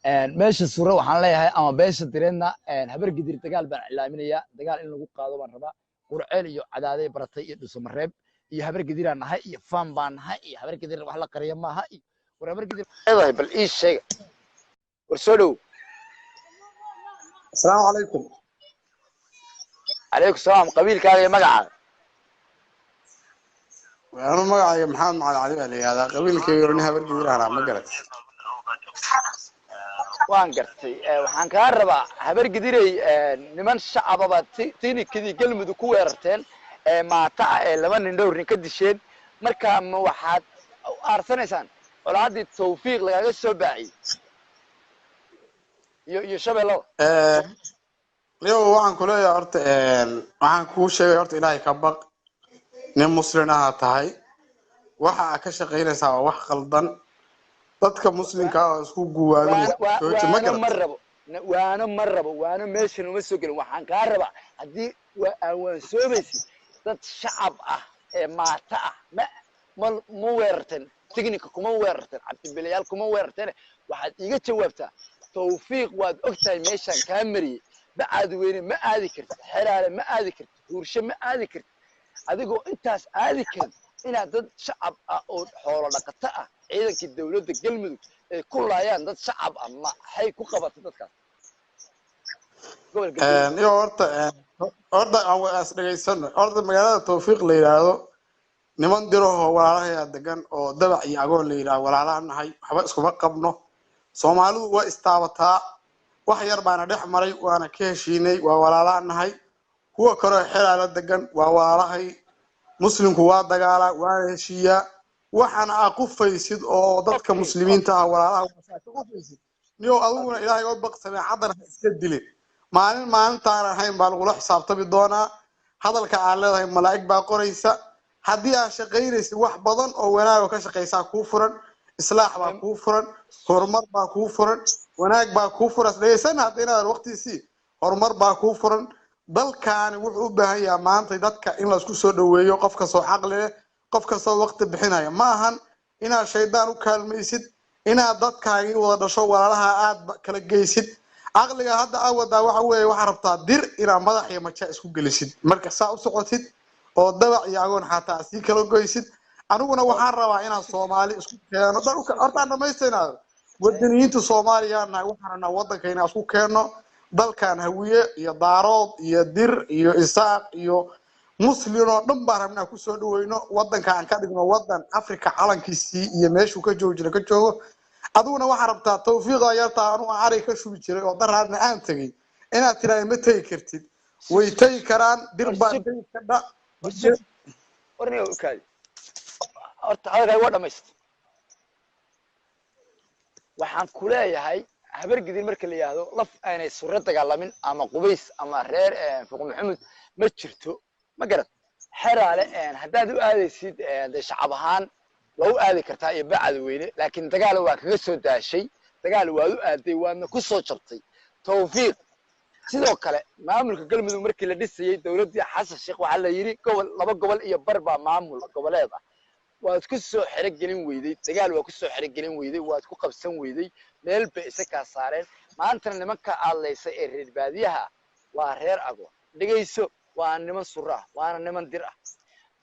meesha sura waxaan leeyahay ama beesha direedna habar gidir dagaal baan iclaaminayaa dagaal in lagu qaado baan rabaa qurceel iyo cadaaday baratay iyo dhuusamareeb iyo habar gidiraan nahay iyo faan baan nahay iyo habar gidir wax la qariyo maaha iyo war habar gidir leedahay bal ii sheega war soo dhow السلام عليكم. calaykum salaam qabiilkaaga iyo magacaaga أنا ما محمد مع علي علي هذا قبيل كيروني هبل كبير أنا ما قلت. waan gartay waxaan kaa rabaa habar gidiray niman shacababa tiini kidii galmudug ku weerarteen maata laba nin dhowr nin ka disheen marka ma waxaad aarsanaysaan colaadii tawfiiq lagaga soo baaciyey iyo shabeello ليه وعن كله يا أرت وعن كل شيء يا أرت إلهي كبق نم مسلمنا تهاي وح كشقينا سوا وح خلطان dadka muslimka ah isku guwaado waana marrabo waana meeshan uma soo gelin waxaan kaa rabaa haddii waan soobaysid dad shacab ah ee maata ah ma weerarteen tignika kuma weerarteen cabdibilayaal kuma weerarteen waxaad iiga jawaabtaa tawfiiq waad ogtahay meeshaan kaa mariyey bacaad weyne ma aadi kartid xeraale ma aadi kartid huursho ma aadi kartid adigoo intaas aadi karin inaad dad shacab ah oo xoolo dhaqato ah ciidankii dawladda galmudug ay ku laayaan dad shacab ah maxay ku qabatay dadkaas iyo horta aan waas dhageysano horta magaalada tawfiiq la yiraahdo niman diro oo walaalaha degan oo dabac iyo agoon la yiraahdo walaalaha nahay waxba iskuma qabno Soomaalidu waa istaabataa wax yar baana dhex maray waana ka heshiinay waa walaalaha nahay kuwa kale xiraala degan waa walaalahay muslimku waa dagaala waa heshiiya waxana aqufaysid oo dadka muslimiinta ah walaalaha aqufaysid niyo aduguna ilaahay oo baqsamay cadar iska dilay maalintaan ahayn baa lagu xisaabtami doonaa hadalka aan leedahay malaa'ig baa qoraysa haddii aad shaqaynaysid wax badan oo wanaag ka shaqaysaa kuu furan islaax baa kuu furan horumar baa kuu furan wanaag baa kuu furan dhageysan hadii waqtiisi horumar baa kuu furan dalkaani wuxuu u baahan yahay maanta dadka in la isku soo dhaweeyo qofka soo xaqle qofka soo waqti bixinaya ma ahan inaad shaydaan u kaalmaysid inaad dadkaagi wada dhasho walaalaha aad kala geysid aqliga hadda awada waxa weeye waxa rabtaa dir inaad madax iyo maja isku gelisid marka saa u socotid oo dabac iyo agoon xataa si kala goysid aniguna waxaan rabaa inaan Soomaali isku keeno horta dhameysanaado wadaniyiinta Soomaaliya waxaan wadankeena isku keeno dalkan hawiye iyo daarood iyo dir iyo isaaq iyo muslimo dhan baan rabnaa ku soo dhaweyno wadanka aan ka dhigno wadan Afrika calankiisii iyo meeshuu ka joogo aduna waxa rabtaa tawfiiq ayarta anu aray ka shubi jiray oo daraadna aan tagay inaad tiraay ma tay kartid way tay karaan dir baan tay ka dha warniyo kaadi horta halkay waa dhameystay waxaan ku leeyahay habar gidir marka la yiraahdo laf aanay surra dagaalamin ama qubays ama reer fuq maxamed ma jirto ma garad xeraale hadaad u aadaysid shacab ahaan loo aadi kartaa iyo bacad weyne laakiin dagaal waa kaga soo daashay dagaal waa u aaday waana ku soo jabtay tawfiiq sidoo kale maamulka galmudug markii la dhisayay dawladda xasan sheekh waxa la yiri laba gobol iyo barba maamul goboleed ah waad ku soo xirigelin weyday dagaal waa ku soo xirigelin weyday waad ku qabsan weyday meel bay isaga saareen maanta nimanka aadleysay ee reer baadiyaha waa reer ago dhageyso waa niman surra waana niman dir ah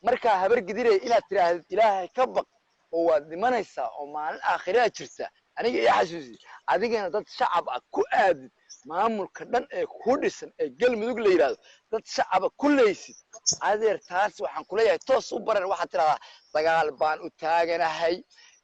marka habar gidiray inaad tiraahdo ilaahay ka baq oo waad dhimanaysaa oo maalin aakhirada jirta aniga iyo xasuusi adigana dad shacab ah ku aadid maamulka dhan ee ku dhisan ee galmudug la yiraahdo dad shacab ku leysid adeer taas waxaan ku leeyahay toos u baran waxaad tiraahdaa dagaal baan u taaganahay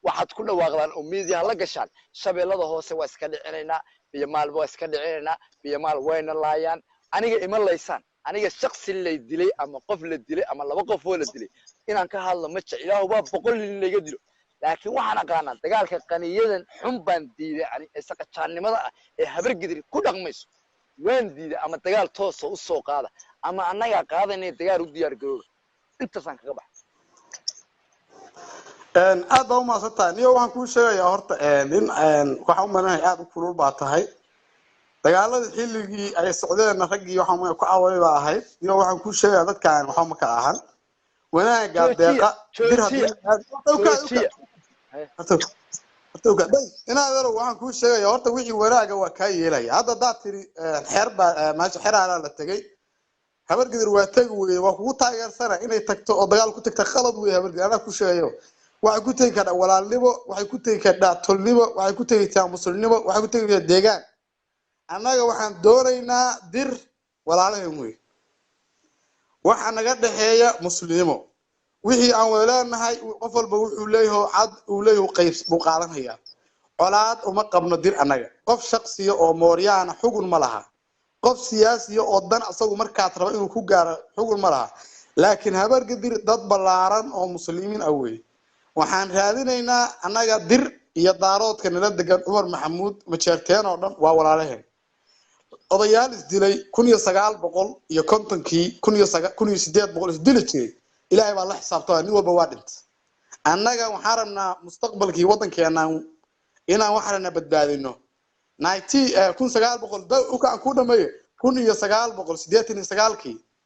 waxaad ku dhawaaqdaan oo media la gashaan shabeellada hoose waa iska dhicinaynaa biyo maalba waa iska dhicinaynaa biyo maal wayna laayaan aniga ima laysaan aniga shakhsi la dilay ama qof la dilay ama laba qof oo la dilay inaan ka hadlo ma jecel ilaahu baa 100 nin laga dilo laakiin waxaan aqaanaa dagaalka qaniyadan xun baan diiday ani isaga jaannimada ah ee habar gidir ku dhaqmayso waan diiday ama dagaal toos ah u soo qaada ama annaga qaadanay dagaal u diyaar garooba intaasaan kaga baxay aad baa u maasantahay niyo waxaan kuu sheegayaa horta in waxa u maleeyahay aad u kulul baa tahay dagaalada xilligii ay socdeen raggii waxaan ku caaway baa ahayd niyo waxaan kuu sheegayaa dadkaan waxa ma ka ahan wanaaga deeqa dir hadii horta inaad yaro waxaan ku sheegay horta wixii waraaga waa ka yeelay hadda daad tiri xeerba maashi xeraala la tagay habar gidir waa tag weey waa kugu taageersana inay tagto oo dagaal ku tagto khalad weey habar gidir ana ku sheegayo waxay ku tagi kartaa walaalnimo waxay ku tagi kartaa tolnimo waxay ku tagi kartaa muslimnimo waxay ku tagi kartaa deegaan annaga waxaan doonaynaa dir walaalaheyn weey waxa naga dhaxeeya muslimnimo wixii aan walaanahay qof walba wuxuu leeyahay cad uu leeyahay qayb buu qaadanaya colaad uma qabno dir annaga qof shakhsiya oo mooryaana xugun ma laha qof siyaasi oo dan asagu markaa raba inuu ku gaaro xugun ma laha laakiin habar gidir dad balaaran oo muslimiin ah weey waxaan raadinaynaa annaga dir iyo daaroodka nala degan Umar Maxamuud majeerteen oo dhan waa walaalaheen odayaal isdilay 1900 iyo 50kii 1800 isdilay jiray ilaahay baa la xisaabtay nin walba waa dhintay annaga waxaan rabnaa mustaqbalkii wadankeena inaan waxaana badbaadino 1900 ku dhameeyay 1989kii